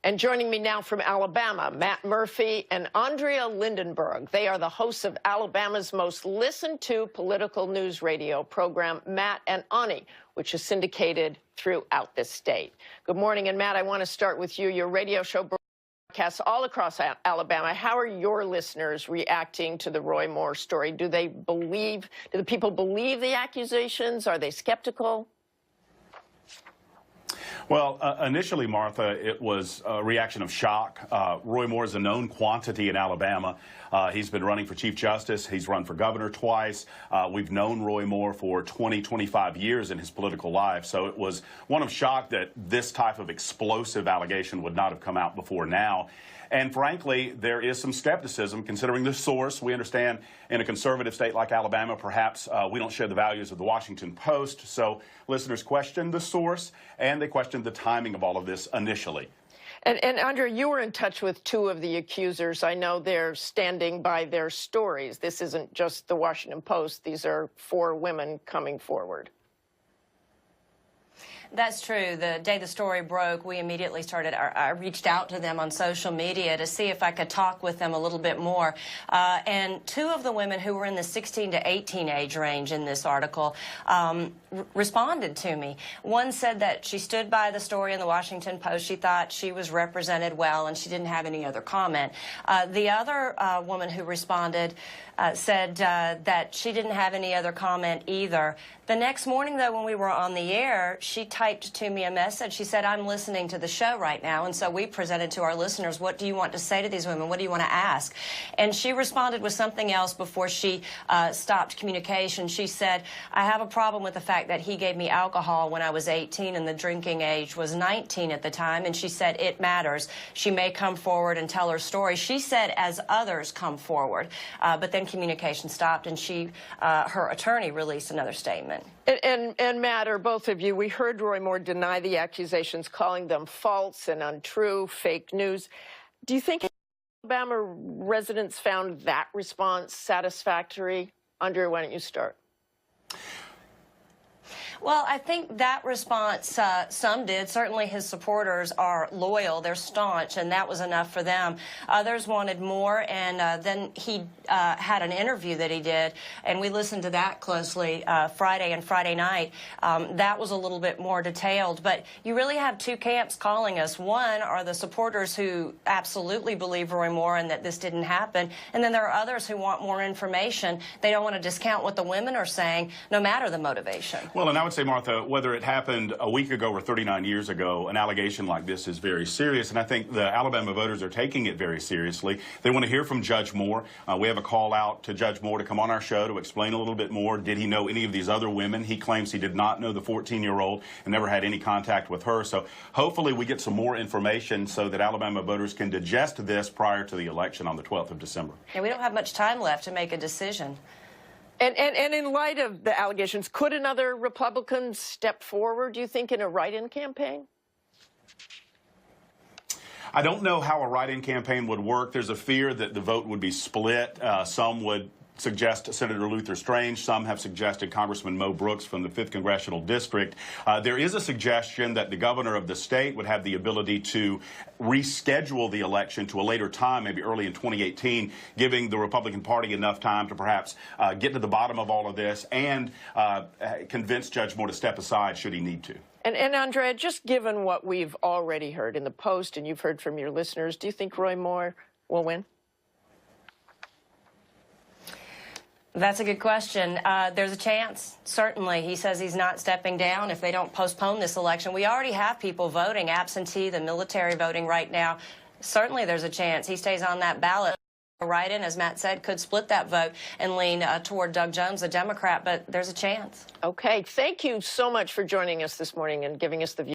And joining me now from Alabama, Matt Murphy and Andrea Lindenberg. They are the hosts of Alabama's most listened to political news radio program, Matt and Ani, which is syndicated throughout the state. Good morning. And Matt, I want to start with you. Your radio show broadcasts all across Alabama. How are your listeners reacting to the Roy Moore story? Do the people believe the accusations? Are they skeptical? Well, initially, Martha, it was a reaction of shock. Roy Moore is a known quantity in Alabama. He's been running for Chief Justice. He's run for governor twice. We've known Roy Moore for 20, 25 years in his political life. So it was one of shock that this type of explosive allegation would not have come out before now. And frankly, there is some skepticism considering the source. We understand in a conservative state like Alabama, perhaps we don't share the values of the Washington Post. So listeners questioned the source and they questioned the timing of all of this initially. And Andrea, you were in touch with two of the accusers. I know they're standing by their stories. This isn't just the Washington Post. These are 4 women coming forward. That's true. The day the story broke, we immediately I reached out to them on social media to see if I could talk with them a little bit more. And 2 of the women who were in the 16 to 18 age range in this article responded to me. One said that she stood by the story in the Washington Post. She thought she was represented well and she didn't have any other comment. The other woman who responded said that she didn't have any other comment either. The next morning, though, when we were on the air, she typed to me a message. She said, "I'm listening to the show right now." And so we presented to our listeners, what do you want to say to these women? What do you want to ask? And she responded with something else before she stopped communication. She said, "I have a problem with the fact that he gave me alcohol when I was 18 and the drinking age was 19 at the time." And she said, "It matters. She may come forward and tell her story." She said, "as others come forward." But then communication stopped and her attorney released another statement. And Matt, or both of you, we heard Roy Moore deny the accusations, calling them false and untrue, fake news. Do you think Alabama residents found that response satisfactory? Andrea, why don't you start? Well, I think that response, some did. Certainly his supporters are loyal. They're staunch, and that was enough for them. Others wanted more, and then he had an interview that he did, and we listened to that closely Friday and Friday night. That was a little bit more detailed, but you really have 2 camps calling us. One are the supporters who absolutely believe Roy Moore and that this didn't happen, and then there are others who want more information. They don't want to discount what the women are saying, no matter the motivation. Well, and I would say, Martha, whether it happened a week ago or 39 years ago, an allegation like this is very serious, and I think the Alabama voters are taking it very seriously. They want to hear from Judge Moore. We have a call out to Judge Moore to come on our show to explain a little bit more. Did he know any of these other women? He claims he did not know the 14-year-old and never had any contact with her. So hopefully we get some more information so that Alabama voters can digest this prior to the election on the 12th of December. And we don't have much time left to make a decision. And in light of the allegations, could another Republican step forward, do you think, in a write-in campaign? I don't know how a write-in campaign would work. There's a fear that the vote would be split. Some would suggest Senator Luther Strange. Some have suggested Congressman Mo Brooks from the 5th Congressional District. There is a suggestion that the governor of the state would have the ability to reschedule the election to a later time, maybe early in 2018, giving the Republican Party enough time to perhaps get to the bottom of all of this and convince Judge Moore to step aside should he need to. And Andrea, just given what we've already heard in the Post and you've heard from your listeners, do you think Roy Moore will win? That's a good question. There's a chance, certainly. He says he's not stepping down if they don't postpone this election. We already have people voting absentee, the military voting right now. Certainly there's a chance he stays on that ballot. Write-in, as Matt said, could split that vote and lean toward Doug Jones, the Democrat, but there's a chance. Okay. Thank you so much for joining us this morning and giving us the view.